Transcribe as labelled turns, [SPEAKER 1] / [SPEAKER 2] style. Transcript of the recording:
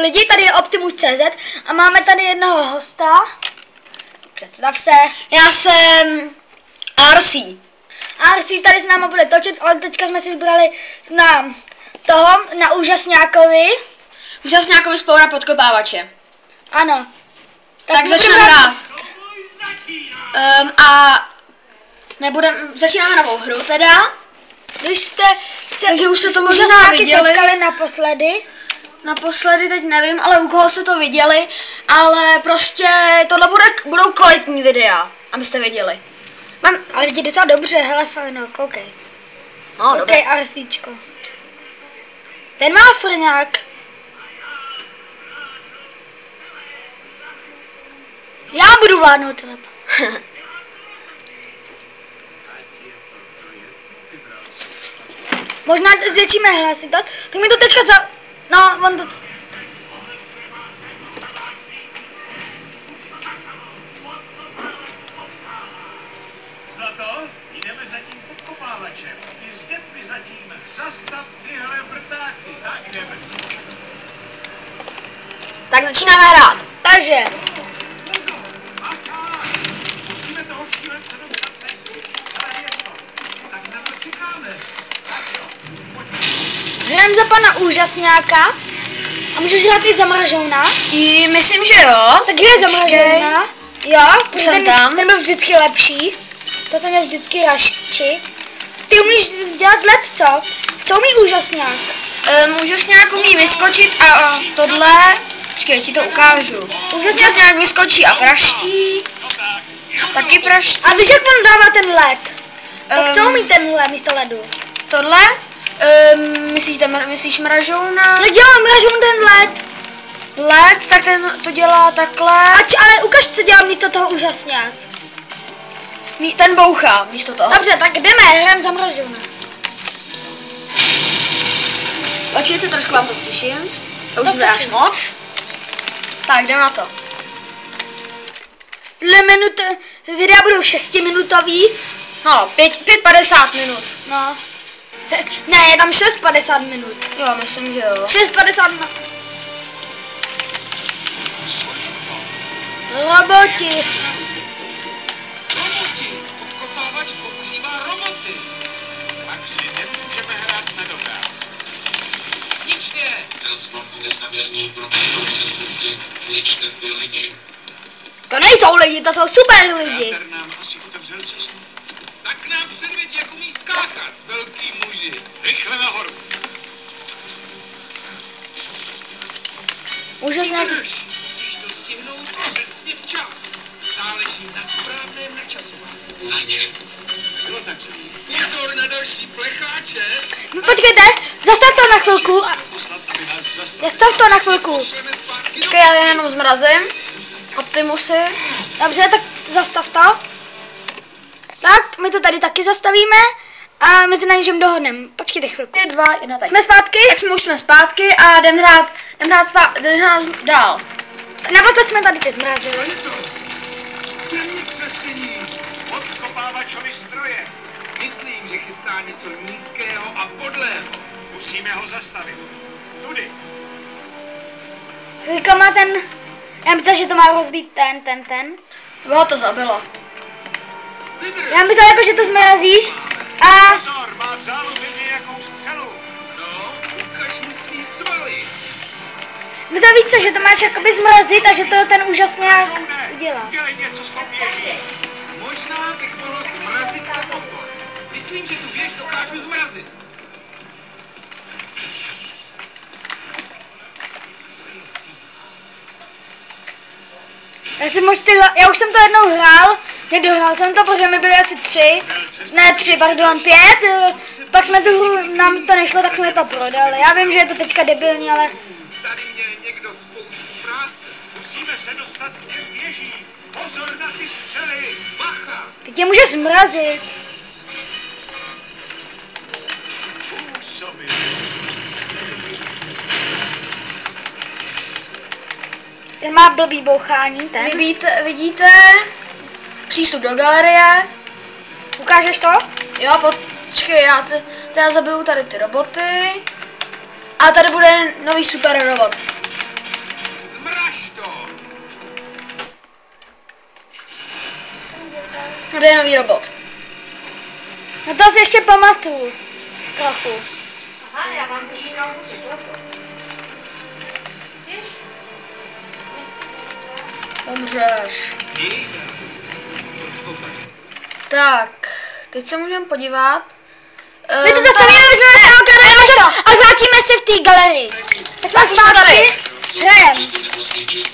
[SPEAKER 1] lidi, tady je Optimus.cz a máme tady jednoho hosta. Představ se.
[SPEAKER 2] Já jsem RC.
[SPEAKER 1] RC tady s náma bude točit, ale teďka jsme si vybrali na úžasňákovi.
[SPEAKER 2] Úžasňákovi z Poura podkopávače.
[SPEAKER 1] Ano.
[SPEAKER 2] Tak začneme hrát. Začínáme novou hru teda.
[SPEAKER 1] Když jste se
[SPEAKER 2] Takže už jste to možná viděli.
[SPEAKER 1] setkali naposledy.
[SPEAKER 2] Naposledy teď nevím, ale u koho jste to viděli, ale prostě tohle budou kvalitní videa, abyste věděli.
[SPEAKER 1] Ale vidíte docela dobře, hele, no, koukej.
[SPEAKER 2] No,
[SPEAKER 1] koukej, RCčko. Ten má frňák. Já budu vládnout telep. Možná zvětšíme hlasitost, tak mi to teďka No, on to...
[SPEAKER 3] Zlato, jdeme za tím podkopávačem. Ty zdětky zatím. Zastav tyhle vrtáky. Tak jdeme.
[SPEAKER 2] Tak začínáme hrát.
[SPEAKER 1] Takže.
[SPEAKER 3] Musíme toho šílence dostat nejspíš celé město. Tak na co čekáme? Tak jo.
[SPEAKER 1] Hrajeme za pana úžasňáka. A můžeš hrát i za mražouna?
[SPEAKER 2] Myslím, že jo.
[SPEAKER 1] Tak je za mražouna. Jo, ten byl vždycky lepší. To jsem měl vždycky raščit. Ty umíš dělat let, co? Co umí úžasňák?
[SPEAKER 2] Úžasňák umí vyskočit a tohle... Počkej, ti to ukážu. Úžasňák vyskočí a praští. Taky praští.
[SPEAKER 1] A víš, jak on dává ten led? Tak co umí tenhle místo ledu?
[SPEAKER 2] Tohle? Myslíš mražouna?
[SPEAKER 1] No dělá mražoun ten led.
[SPEAKER 2] Led, tak ten to dělá takhle.
[SPEAKER 1] Ale ukaž, co dělá místo toho úžasňák.
[SPEAKER 2] Ten bouchá místo toho.
[SPEAKER 1] Dobře, tak jdeme, hrajeme za mražouna.
[SPEAKER 2] Počkejte, trošku vám to stiším. To už bude až moc. Tak, jdeme na to.
[SPEAKER 1] Videa budou 6minutový.
[SPEAKER 2] No, 5:50 minut.
[SPEAKER 1] No. Ne, je tam 6:50 minut.
[SPEAKER 2] Jo, myslím, že jo.
[SPEAKER 1] 6:50 minut. Roboti.
[SPEAKER 3] Podkopávač používá roboty. Tak si nemůžeme hrát na dobrá. Ničně.
[SPEAKER 4] Transportu nestabilní pro konstrukci. Ničte ty lidi.
[SPEAKER 1] To nejsou lidi, to jsou super lidi.
[SPEAKER 3] Kráter nám asi otevřel cestu. Tak nám předvěď, jak umí skákat, velký muži. Rychle nahoru.
[SPEAKER 1] Úžasňák.
[SPEAKER 3] Musíš to stihnout přesně včas. Záleží na správném načasování.
[SPEAKER 4] Na ně.
[SPEAKER 3] Bylo tak zlý. Pozor na další plecháče.
[SPEAKER 1] Počkejte, zastav to na chvilku. Zastav to na chvilku.
[SPEAKER 2] Počkej, já jenom zmrazím. Optimusy.
[SPEAKER 1] Dobře, tak zastav to. Tak, my to tady taky zastavíme a my se na něčem dohodneme. Počkejte chvilku.
[SPEAKER 2] 2, 1, tak.
[SPEAKER 1] Jsme zpátky?
[SPEAKER 2] Tak už jsme zpátky a jdem hrát dál.
[SPEAKER 1] Naposled jsme tady zmrazili.
[SPEAKER 3] Zemětřesení. Podkopávačovi stroje. Myslím, že chystá něco nízkého a podlého. Musíme ho zastavit. Tudy.
[SPEAKER 1] Teďka má ten... Já myslím, že to má rozbít ten.
[SPEAKER 2] Bylo to zabilo.
[SPEAKER 1] Já myslím, jako, že to zmrazíš a...
[SPEAKER 3] Pozor, má v záloze nějakou střelu. No, ukaž mi svý svaly.
[SPEAKER 1] My to víš co, že to máš jakoby zmrazit a že to ten úžasňák udělá.
[SPEAKER 3] Udělej něco s tou věží.
[SPEAKER 5] Možná bych mohl zmrazit ten motor. Myslím, že tu věž dokážu zmrazit.
[SPEAKER 1] Já už jsem to jednou hrál, nedohrál jsem to, protože mi byly asi 5, pak jsme tu hru, nám to nešlo, tak jsme to prodali. Já vím, že je to teďka debilní, ale...
[SPEAKER 5] Tady mě někdo spouští práce.
[SPEAKER 3] Musíme se dostat k těm věžím. Pozor na ty střely.
[SPEAKER 5] Bacha!
[SPEAKER 1] Ty tě může zmrazit.
[SPEAKER 3] Působí.
[SPEAKER 1] Ten má blbý bouchání, ten.
[SPEAKER 2] Vidíte přístup do galerie.
[SPEAKER 1] Ukážeš to?
[SPEAKER 2] Jo, počkej, já zabiju tady ty roboty. A tady bude nový super robot.
[SPEAKER 3] Máš to.
[SPEAKER 2] Kde je nový robot?
[SPEAKER 1] No to si ještě pamatuju. Trochu.
[SPEAKER 6] Aha, já mám tu kalkuci,
[SPEAKER 2] Umřeš.
[SPEAKER 3] Jejda. Co to tady?
[SPEAKER 2] Tak, teď se můžeme podívat.
[SPEAKER 1] My to zastavíme, my jsme se okradli a vrátíme se v té galerii. Tak jsme zpátky. Hrajem.
[SPEAKER 4] Nebo zničit,